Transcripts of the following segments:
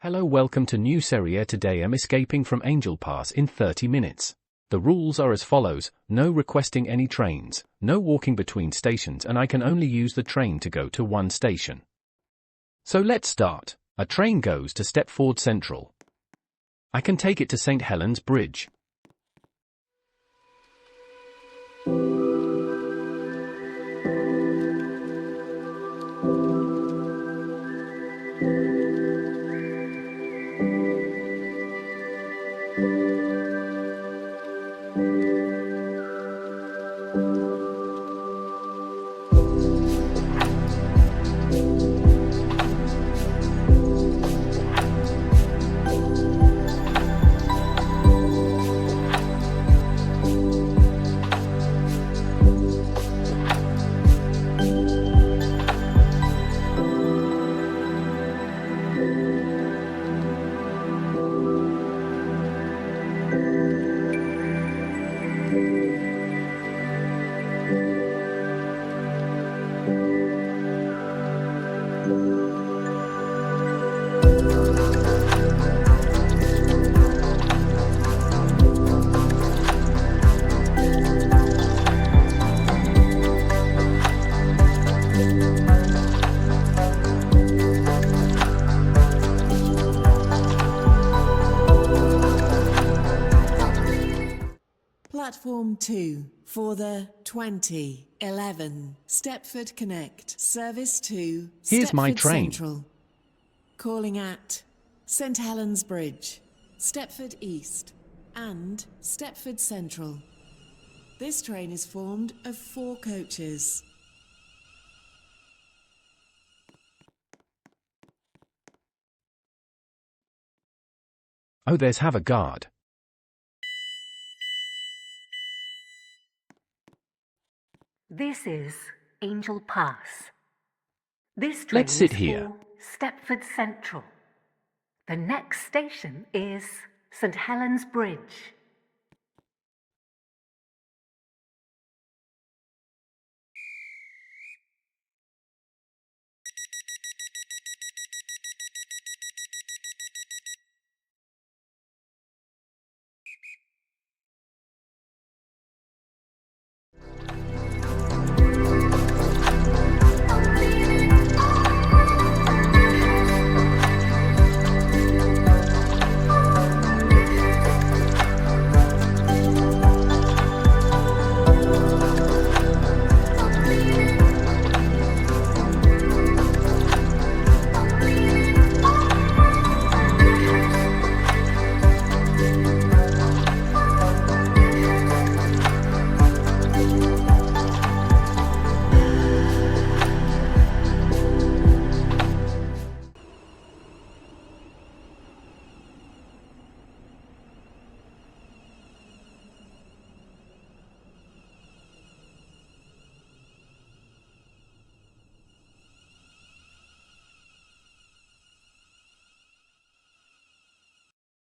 Hello, welcome to New Serie. Today I'm escaping from Angel Pass in 30 minutes. The rules are as follows: no requesting any trains, no walking between stations, and I can only use the train to go to one station. So let's start. A train goes to Stepford Central. I can take it to St. Helens Bridge. Platform 2 for the 2011 Stepford Connect service to Here's Stepford my train. Central. Calling at St. Helens Bridge, Stepford East and Stepford Central. This train is formed of 4 coaches. Oh, there's have a guard. This is Angel Pass. This train Let's sit is here. for Stepford Central. The next station is St. Helens Bridge.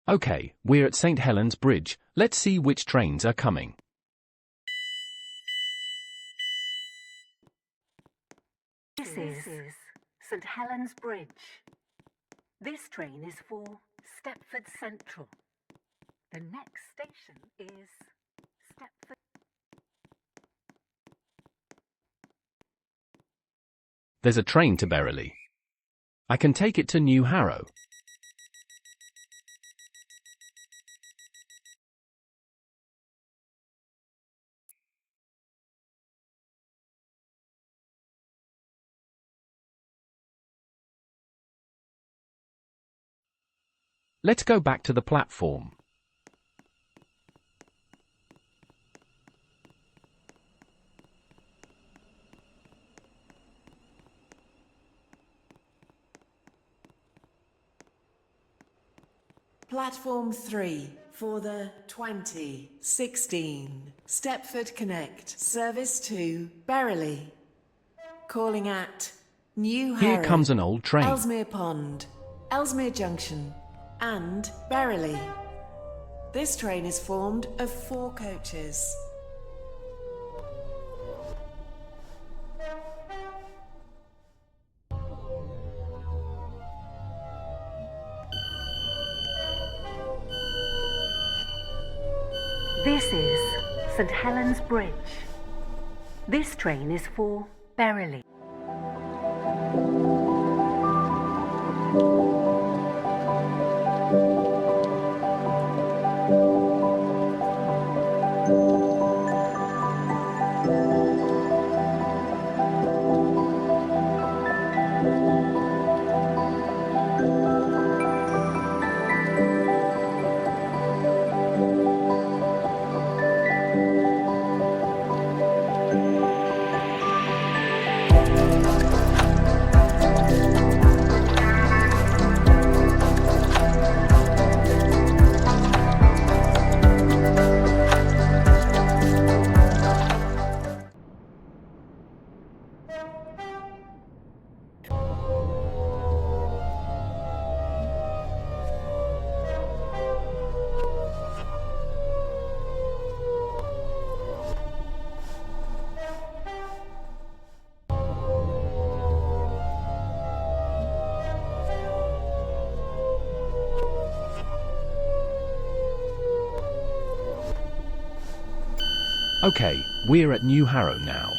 Okay, we're at St. Helens Bridge. Let's see which trains are coming. This is St. Helens Bridge. This train is for Stepford Central. The next station is Stepford. There's a train to Berrily. I can take it to New Harrow. Let's go back to the platform. Platform 3 for the 2016 Stepford Connect service to Berrily. Calling at New Harrow, Here comes an old train. Ellesmere Pond, Ellesmere Junction and Berrily. This train is formed of 4 coaches. This is St Helens Bridge. This train is for Berrily. Okay, we're at New Harrow now.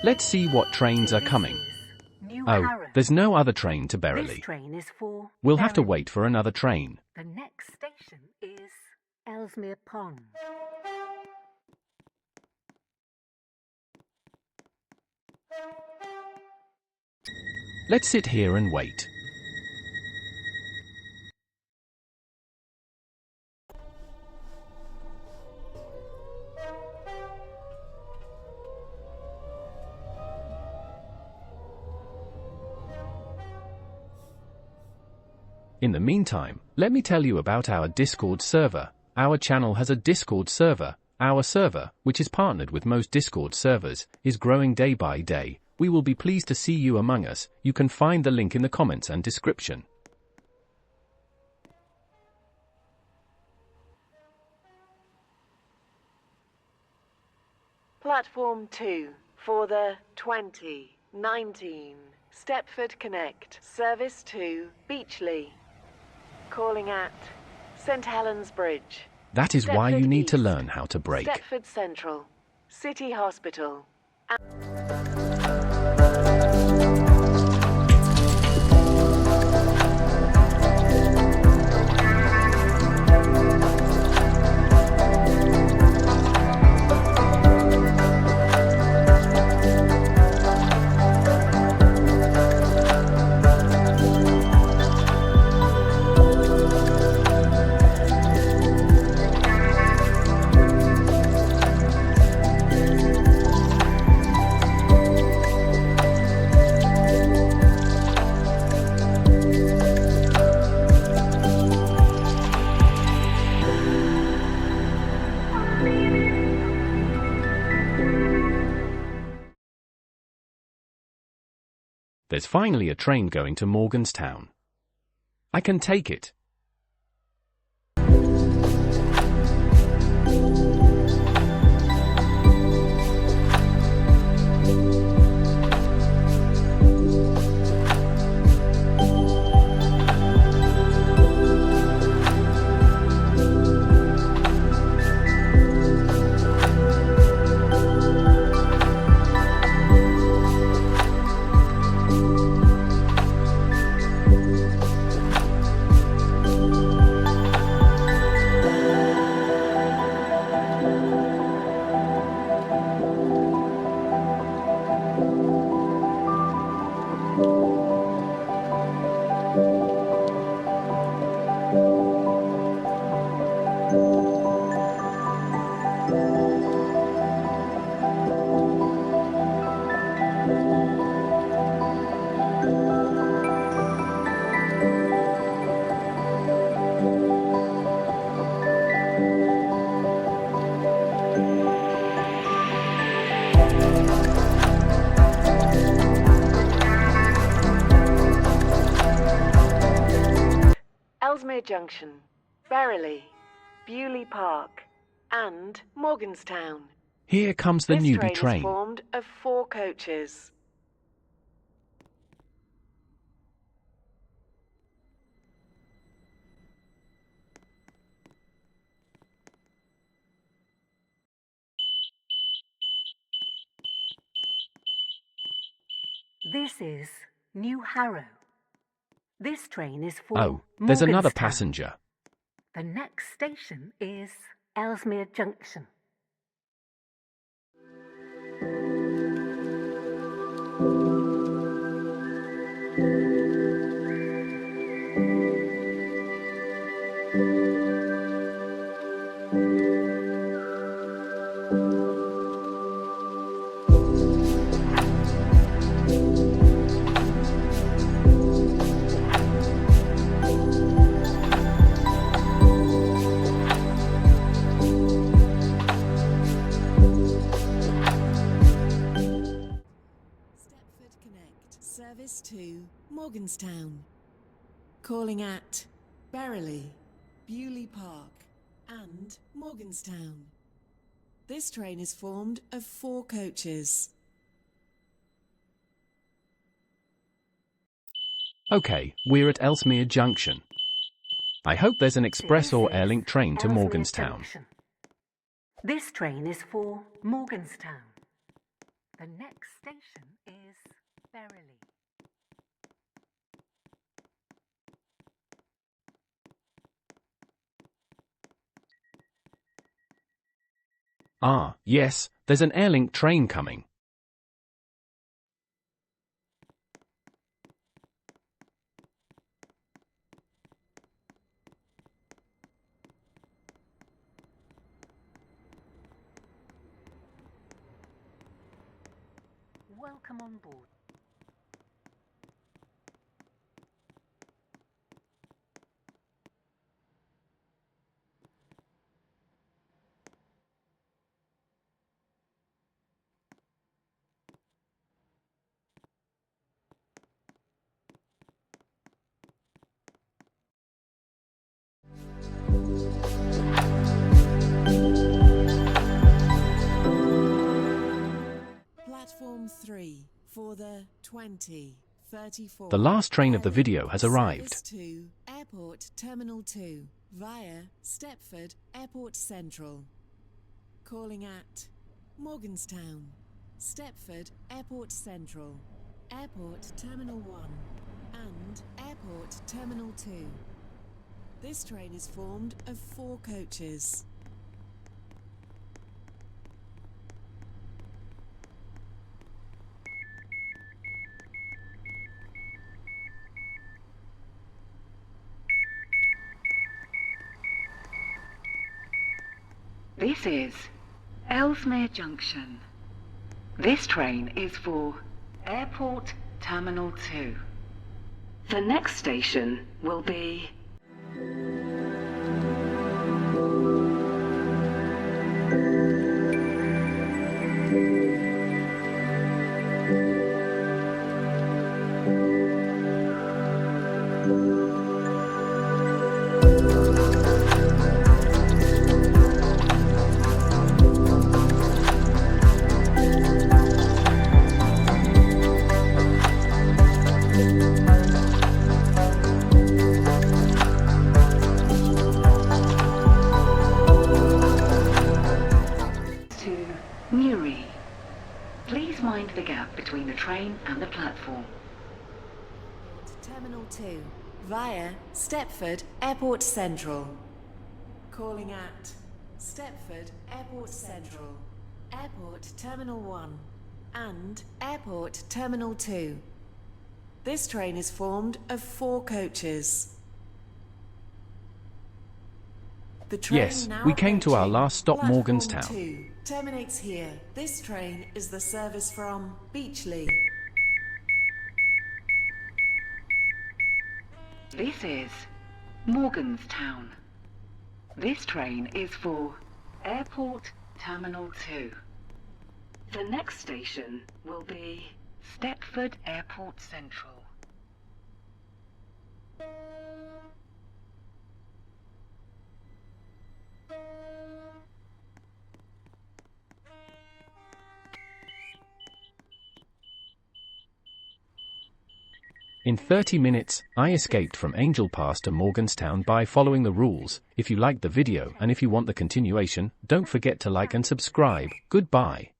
Let's see what trains are coming. New Oh, Harrow. there's no other train to This Berrily. train is for We'll have to Berrily. wait for another train. The next station is Ellesmere Pond. Let's sit here and wait. In the meantime, let me tell you about our Discord server. Our channel has a Discord server. Our server, which is partnered with most Discord servers, is growing day by day. We will be pleased to see you among us. You can find the link in the comments and description. Platform 2 for the 2019 Stepford Connect Service to Beachley. Calling at St Helens Bridge. That is why you Stepford need to East, learn how to brake. Stepford Central, City Hospital. There's finally a train going to Morganstown. I can take it. Ellesmere Junction, Berrily, Bewley Park, and Morganstown. Here comes the This newbie train is train. formed of 4 coaches. This is New Harrow. This train is for Oh, there's another Morganstown. passenger. The next station is Ellesmere Junction. Stepford Connect, service to Morganstown. Calling at Berrily, Bewley Park, and Morganstown. This train is formed of 4 coaches. Okay, we're at Ellesmere Junction. I hope there's an express or This is airlink train to Ellesmere Morganstown. Junction. This train is for Morganstown. The next station is Berrily. Ah, yes, there's an airlink train coming. Welcome on board. Platform 3 for the 2034. The last train of the video has arrived. Service to Airport Terminal 2 via Stepford Airport Central. Calling at Morganstown, Stepford Airport Central, Airport Terminal 1 and Airport Terminal 2. This train is formed of 4 coaches. This is Ellesmere Junction. This train is for Airport Terminal 2. The next station will be to Newry. Please mind the gap between the train and the platform. Terminal 2 via Stepford Airport Central. Calling at Stepford Airport Central, Airport Terminal 1 and Airport Terminal 2. This train is formed of 4 coaches. The train Yes, now we came to our approaching last stop, Platform Morganstown. 2 terminates here. This train is the service from Beachley. This is Morganstown. This train is for Airport Terminal 2. The next station will be Stepford Airport Central. In 30 minutes, I escaped from Angel Pass to Morganstown by following the rules. If you liked the video and if you want the continuation, don't forget to like and subscribe. Goodbye.